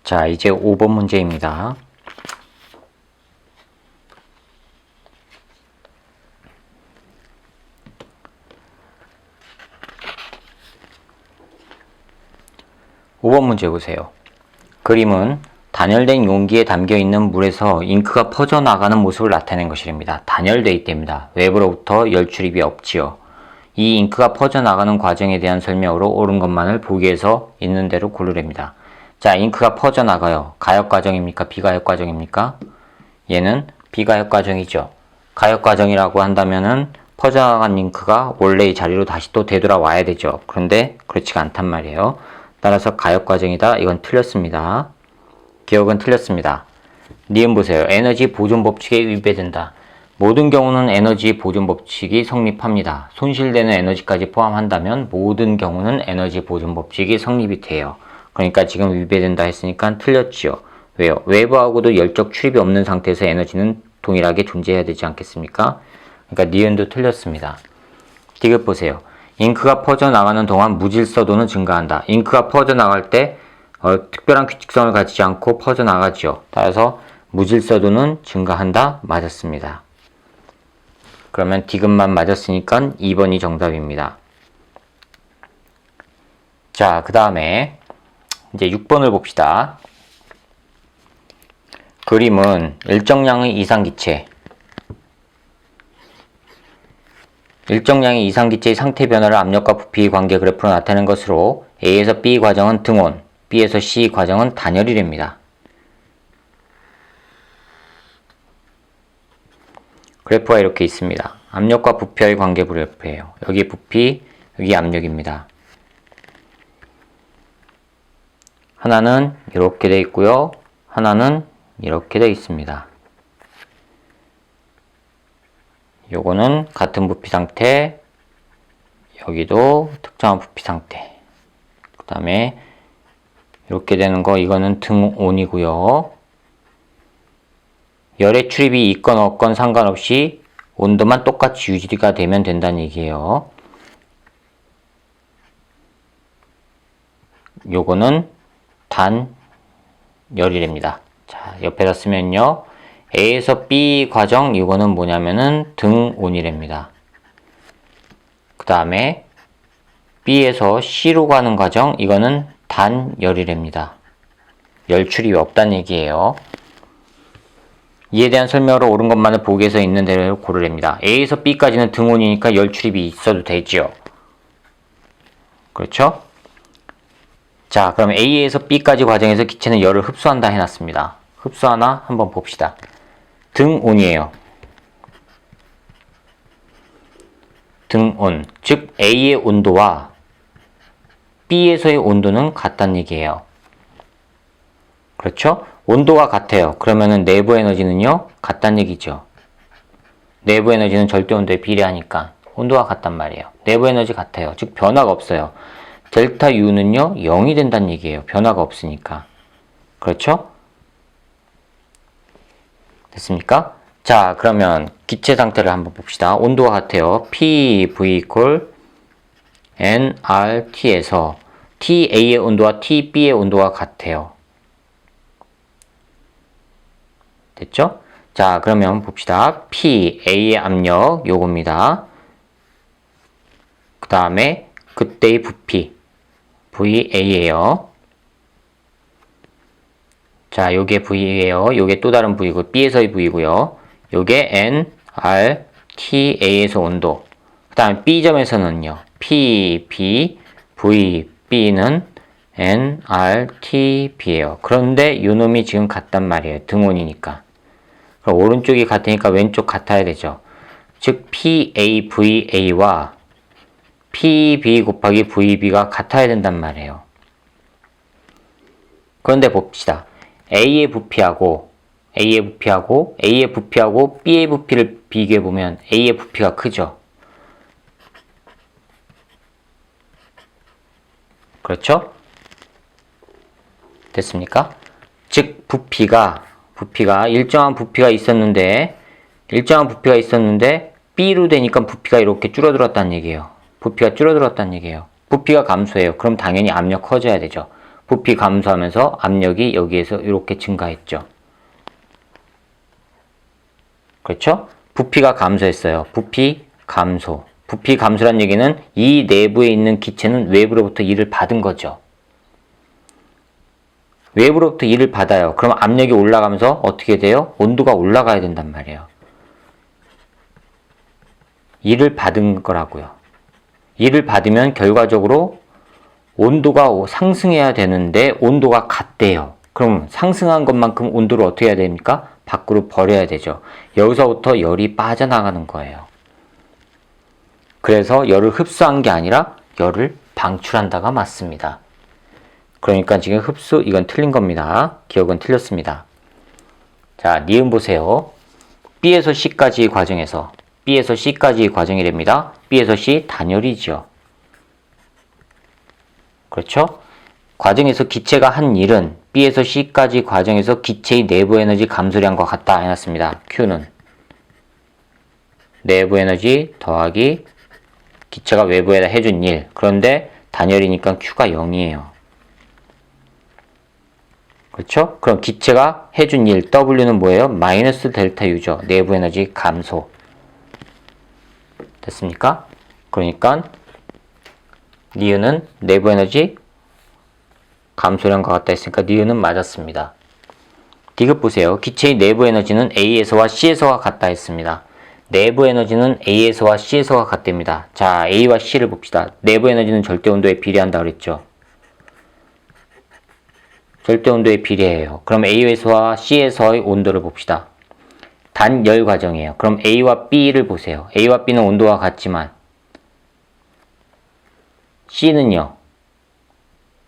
자, 이제 5번 문제입니다. (5번) 문제 보세요. 그림은 단열된 용기에 담겨있는 물에서 잉크가 퍼져나가는 모습을 나타낸 것입니다. 단열되어 있답니다. 외부로부터 열 출입이 없지요. 이 잉크가 퍼져나가는 과정에 대한 설명으로 옳은 것만을 보기에서 있는 대로 고르랍니다. 자, 잉크가 퍼져나가요. 가역 과정입니까? 비가역 과정입니까? 얘는 비가역 과정이죠. 가역 과정이라고 한다면은 퍼져나간 잉크가 원래의 자리로 다시 또 되돌아와야 되죠. 그런데 그렇지가 않단 말이에요. 따라서 가역 과정이다. 이건 틀렸습니다. 기억은 틀렸습니다. 니은 보세요. 에너지 보존 법칙에 위배된다. 모든 경우는 에너지 보존 법칙이 성립합니다. 손실되는 에너지까지 포함한다면 모든 경우는 에너지 보존 법칙이 성립이 돼요. 그러니까 지금 위배된다 했으니까 틀렸지요. 왜요? 외부하고도 열적 출입이 없는 상태에서 에너지는 동일하게 존재해야 되지 않겠습니까? 그러니까 니은도 틀렸습니다. 디귿 보세요. 잉크가 퍼져나가는 동안 무질서도는 증가한다. 잉크가 퍼져나갈 때 특별한 규칙성을 가지지 않고 퍼져나가죠. 따라서 무질서도는 증가한다. 맞았습니다. 그러면 디귿만 맞았으니까 2번이 정답입니다. 자, 그 다음에 이제 6번을 봅시다. 그림은 일정량의 이상기체, 일정량의 이상기체의 상태 변화를 압력과 부피의 관계 그래프로 나타내는 것으로 A에서 B 과정은 등온, B에서 C 과정은 단열이랍니다. 그래프가 이렇게 있습니다. 압력과 부피와의 관계 그래프예요. 여기 부피, 여기 압력입니다. 하나는 이렇게 되어 있고요. 하나는 이렇게 되어 있습니다. 요거는 같은 부피 상태, 여기도 특정한 부피 상태. 그 다음에 이렇게 되는 거, 이거는 등온이고요. 열의 출입이 있건 없건 상관없이 온도만 똑같이 유지가 되면 된다는 얘기예요. 요거는 단열이랍니다. 자, 옆에다 쓰면요. A에서 B 과정, 이거는 뭐냐면은 등온이랍니다. 그 다음에 B에서 C로 가는 과정, 이거는 단열이랍니다. 열 출입이 없다는 얘기예요. 이에 대한 설명으로 옳은 것만을 보기에서 있는 대로 고르랍니다. A에서 B까지는 등온이니까 열 출입이 있어도 되죠. 그렇죠? 자, 그럼 A에서 B까지 과정에서 기체는 열을 흡수한다 해놨습니다. 흡수하나? 한번 봅시다. 등온이에요. 등온. 즉 A의 온도와 B에서의 온도는 같다는 얘기예요. 그렇죠? 온도가 같아요. 그러면은 내부 에너지는요? 같다는 얘기죠. 내부 에너지는 절대 온도에 비례하니까 온도가 같단 말이에요. 내부 에너지 같아요. 즉 변화가 없어요. 델타 U는요? 0이 된다는 얘기예요. 변화가 없으니까. 그렇죠? 됐습니까? 자, 그러면 기체 상태를 한번 봅시다. 온도가 같아요. PV equal nRT에서 TA의 온도와 TB의 온도가 같아요. 됐죠? 자, 그러면 봅시다. PA의 압력 요겁니다. 그 다음에 그때의 부피 VA예요. 자, 요게 V예요. 요게 또 다른 V고 B에서의 V고요. 요게 nRTA에서 온도. 그 다음에 B점에서는요. PB, V, B는 nRTB예요. 그런데 요놈이 지금 같단 말이에요. 등온이니까. 그럼 오른쪽이 같으니까 왼쪽 같아야 되죠. 즉 PAVA와 PB 곱하기 VB가 같아야 된단 말이에요. 그런데 봅시다. A의 부피하고 B의 부피를 비교해보면 A의 부피가 크죠. 그렇죠? 됐습니까? 즉 부피가 일정한 부피가 있었는데 B로 되니까 부피가 이렇게 줄어들었다는 얘기예요. 부피가 감소해요. 그럼 당연히 압력 커져야 되죠. 부피 감소하면서 압력이 여기에서 이렇게 증가했죠. 그렇죠? 부피가 감소했어요. 부피 감소. 부피 감소란 얘기는 이 내부에 있는 기체는 외부로부터 일을 받은 거죠. 외부로부터 일을 받아요. 그럼 압력이 올라가면서 어떻게 돼요? 온도가 올라가야 된단 말이에요. 일을 받은 거라고요. 일을 받으면 결과적으로 온도가 상승해야 되는데 온도가 같대요. 그럼 상승한 것만큼 온도를 어떻게 해야 됩니까? 밖으로 버려야 되죠. 여기서부터 열이 빠져나가는 거예요. 그래서 열을 흡수한 게 아니라 열을 방출한다가 맞습니다. 그러니까 지금 흡수, 이건 틀린 겁니다. 기억은 틀렸습니다. 자, 니은 보세요. B에서 C까지의 과정에서 B에서 C까지의 과정이랍니다. B에서 C 단열이죠. 그렇죠? 과정에서 기체가 한 일은 B에서 C까지 과정에서 기체의 내부 에너지 감소량과 같다 해놨습니다. Q는 내부 에너지 더하기 기체가 외부에다 해준 일. 그런데 단열이니까 Q가 0이에요. 그렇죠? 그럼 기체가 해준 일 W는 뭐예요? 마이너스 델타 U죠. 내부 에너지 감소. 됐습니까? 그러니까 니은은 내부 에너지 감소량과 같다 했으니까 니은은 맞았습니다. 디귿 보세요. 기체의 내부 에너지는 A에서와 C에서와 같다 했습니다. 내부 에너지는 A에서와 C에서가 같답니다. 자, A와 C를 봅시다. 내부 에너지는 절대 온도에 비례한다 그랬죠. 절대 온도에 비례해요. 그럼 A에서와 C에서의 온도를 봅시다. 단열 과정이에요. 그럼 A와 B를 보세요. A와 B는 온도가 같지만 C는요.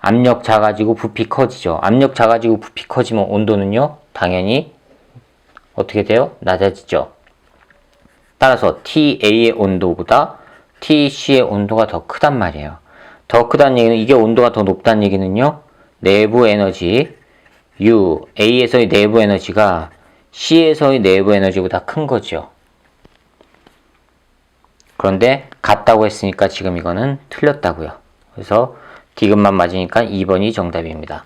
압력 작아지고 부피 커지죠. 압력 작아지고 부피 커지면 온도는요. 당연히 어떻게 돼요? 낮아지죠. 따라서 TA의 온도보다 TC의 온도가 더 크단 말이에요. 더 크다는 얘기는 이게 온도가 더 높다는 얘기는요. 내부 에너지 U, A에서의 내부 에너지가 C에서의 내부 에너지보다 큰 거죠. 그런데 같다고 했으니까 지금 이거는 틀렸다고요. 그래서 디귿만 맞으니까 2번이 정답입니다.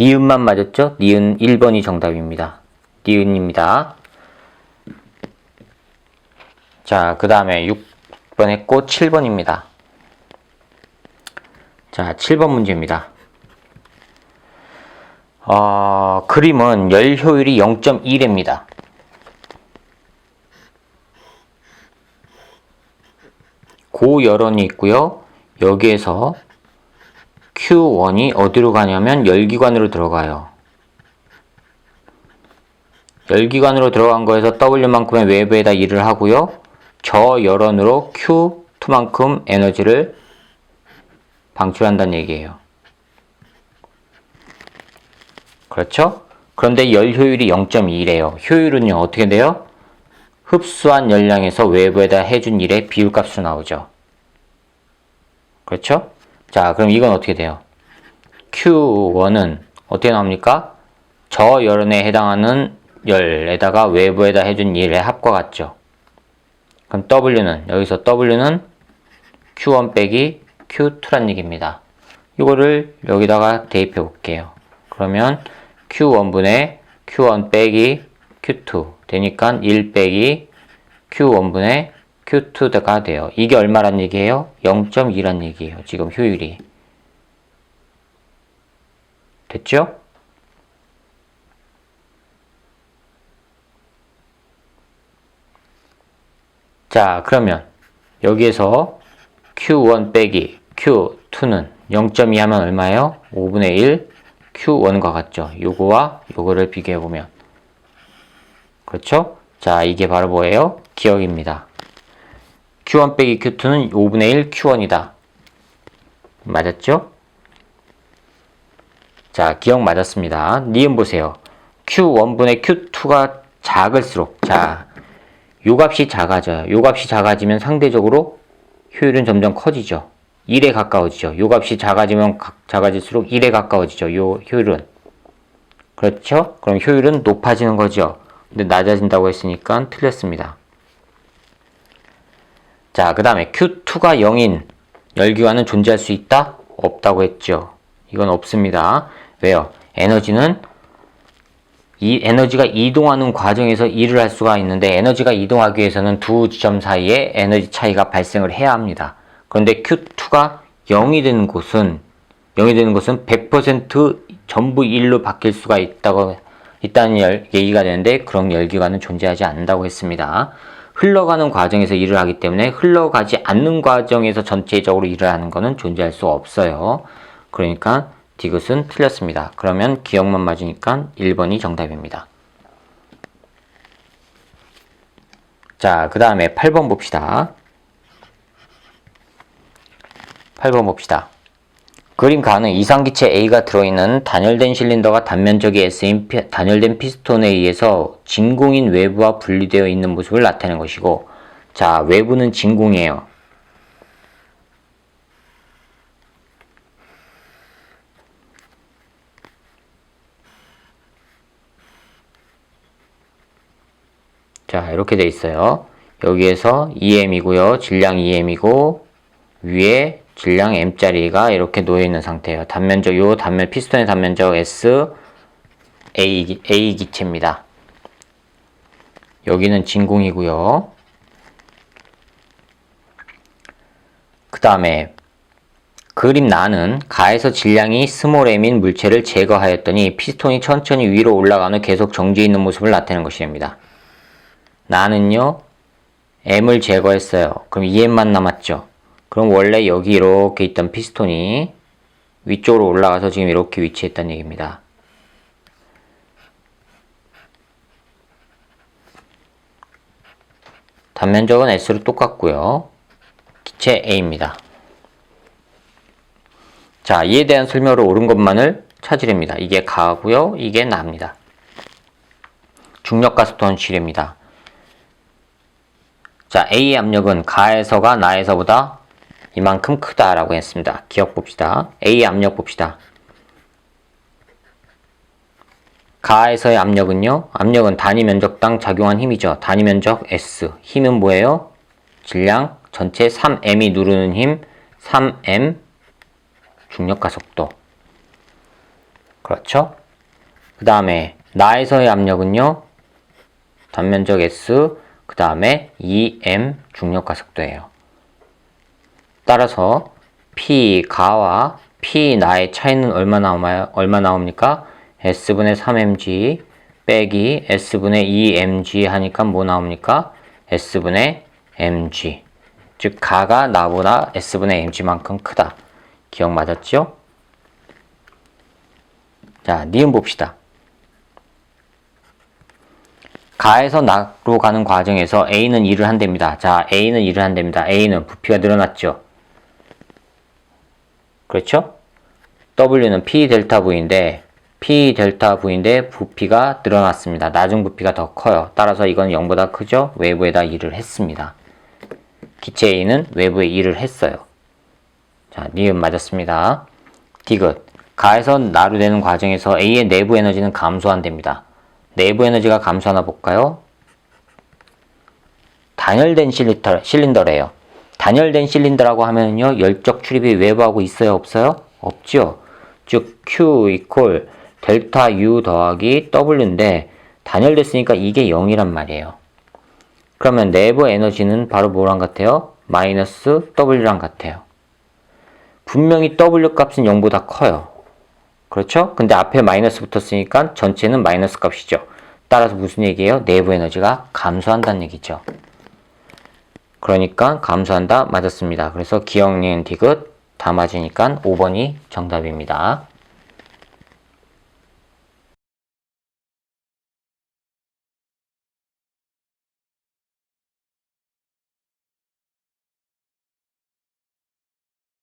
니은만 맞았죠? 니은 1번이 정답입니다. 니은입니다. 자, 그 다음에 6번 했고 7번입니다. 자, 7번 문제입니다. 그림은 열 효율이 0.1입니다. 고열원이 있고요. 여기에서 Q1이 어디로 가냐면 열기관으로 들어가요. 열기관으로 들어간 거에서 W만큼의 외부에다 일을 하고요. 저열원으로 Q2만큼 에너지를 방출한다는 얘기예요. 그렇죠? 그런데 열 효율이 0.2래요. 효율은요, 어떻게 돼요? 흡수한 열량에서 외부에다 해준 일의 비율값으로 나오죠. 그렇죠? 자, 그럼 이건 어떻게 돼요? Q1은 어떻게 나옵니까? 저열원에 해당하는 열에다가 외부에다 해준 일의 합과 같죠. 그럼 W는, 여기서 W는 Q1 빼기 Q2란 얘기입니다. 이거를 여기다가 대입해 볼게요. 그러면 Q1분의 Q1 빼기 Q2 되니까 1 빼기 Q1분의 Q2가 돼요. 이게 얼마란 얘기예요? 0.2란 얘기예요. 지금 효율이. 됐죠? 자, 그러면 여기에서 Q1 빼기 Q2는 0.2 하면 얼마예요? 5분의 1 Q1과 같죠? 요거와 요거를 비교해보면. 그렇죠? 자, 이게 바로 뭐예요? 기억입니다. Q1 빼기 Q2는 5분의 1 Q1이다. 맞았죠? 자, 기억 맞았습니다. 니은 보세요. Q1분의 Q2가 작을수록, 자, 요 값이 작아져요. 요 값이 작아지면 상대적으로 효율은 점점 커지죠. 1에 가까워지죠. 요 값이 작아질수록 1에 가까워지죠. 요 효율은. 그렇죠? 그럼 효율은 높아지는 거죠. 근데 낮아진다고 했으니까 틀렸습니다. 자, 그 다음에 Q2가 0인 열기관은 존재할 수 있다? 없다고 했죠. 이건 없습니다. 왜요? 에너지가 이동하는 과정에서 일을 할 수가 있는데 에너지가 이동하기 위해서는 두 지점 사이에 에너지 차이가 발생을 해야 합니다. 그런데 Q2가 0이 되는 곳은 100% 전부 1로 바뀔 수가 있다는 얘기가 되는데 그런 열기관은 존재하지 않는다고 했습니다. 흘러가는 과정에서 일을 하기 때문에 흘러가지 않는 과정에서 전체적으로 일을 하는 것은 존재할 수 없어요. 그러니까 디귿은 틀렸습니다. 그러면 기억만 맞으니까 1번이 정답입니다. 자, 그 다음에 8번 봅시다. 8번 봅시다. 그림 가는 이상기체 A가 들어있는 단열된 실린더가 단면적이 S인 단열된 피스톤에 의해서 진공인 외부와 분리되어 있는 모습을 나타내는 것이고, 자, 외부는 진공이에요. 자, 이렇게 돼 있어요. 여기에서 EM이고요. 질량 EM이고 위에 질량 M짜리가 이렇게 놓여 있는 상태예요. 피스톤의 단면적 S A 기체입니다. 여기는 진공이고요. 그 다음에 그림 나는 가에서 질량이 스몰 m인 물체를 제거하였더니 피스톤이 천천히 위로 올라가는 계속 정지해 있는 모습을 나타내는 것입니다. 나는요, m을 제거했어요. 그럼 2m만 남았죠. 그럼 원래 여기 이렇게 있던 피스톤이 위쪽으로 올라가서 지금 이렇게 위치했다는 얘기입니다. 단면적은 S로 똑같고요. 기체 A입니다. 자, 이에 대한 설명으로 옳은 것만을 찾으렵니다. 이게 가고요. 이게 나입니다. 중력가속도 현실입니다. 자, A의 압력은 가에서가 나에서보다 이만큼 크다라고 했습니다. 기억 봅시다. A의 압력 봅시다. 가에서의 압력은요. 압력은 단위 면적당 작용한 힘이죠. 단위 면적 S. 힘은 뭐예요? 질량 전체 3m이 누르는 힘 3m 중력가속도. 그렇죠? 그 다음에 나에서의 압력은요. 단면적 S 그 다음에 2m 중력가속도예요. 따라서 P 가와 P 나의 차이는 얼마 나옵니까? S분의 3mg 빼기 S분의 2mg 하니까 뭐 나옵니까? S분의 mg. 즉 가가 나보다 S분의 mg만큼 크다. 기억 맞았죠? 자, 니은 봅시다. 가에서 나로 가는 과정에서 A는 일을 한답니다. 자, A는 일을 한답니다. A는 부피가 늘어났죠. 그렇죠? W는 P 델타 V인데 부피가 늘어났습니다. 나중 부피가 더 커요. 따라서 이건 0보다 크죠? 외부에다 일을 했습니다. 기체 A는 외부에 일을 했어요. 자, 니은 맞았습니다. 디귿. 가에서 나로 되는 과정에서 A의 내부 에너지는 감소한답니다. 내부 에너지가 감소하나 볼까요? 단열된 실린더래요. 단열된 실린더라고 하면요, 열적 출입이 외부하고 있어요, 없어요? 없죠. 즉 Q 이퀄 델타 U 더하기 W인데 단열됐으니까 이게 0이란 말이에요. 그러면 내부 에너지는 바로 뭐랑 같아요? 마이너스 W랑 같아요. 분명히 W 값은 0보다 커요. 그렇죠? 근데 앞에 마이너스 붙었으니까 전체는 마이너스 값이죠. 따라서 무슨 얘기예요? 내부 에너지가 감소한다는 얘기죠. 그러니까 감소한다 맞았습니다. 그래서 기억, 니은, 디귿 다 맞으니까 5번이 정답입니다.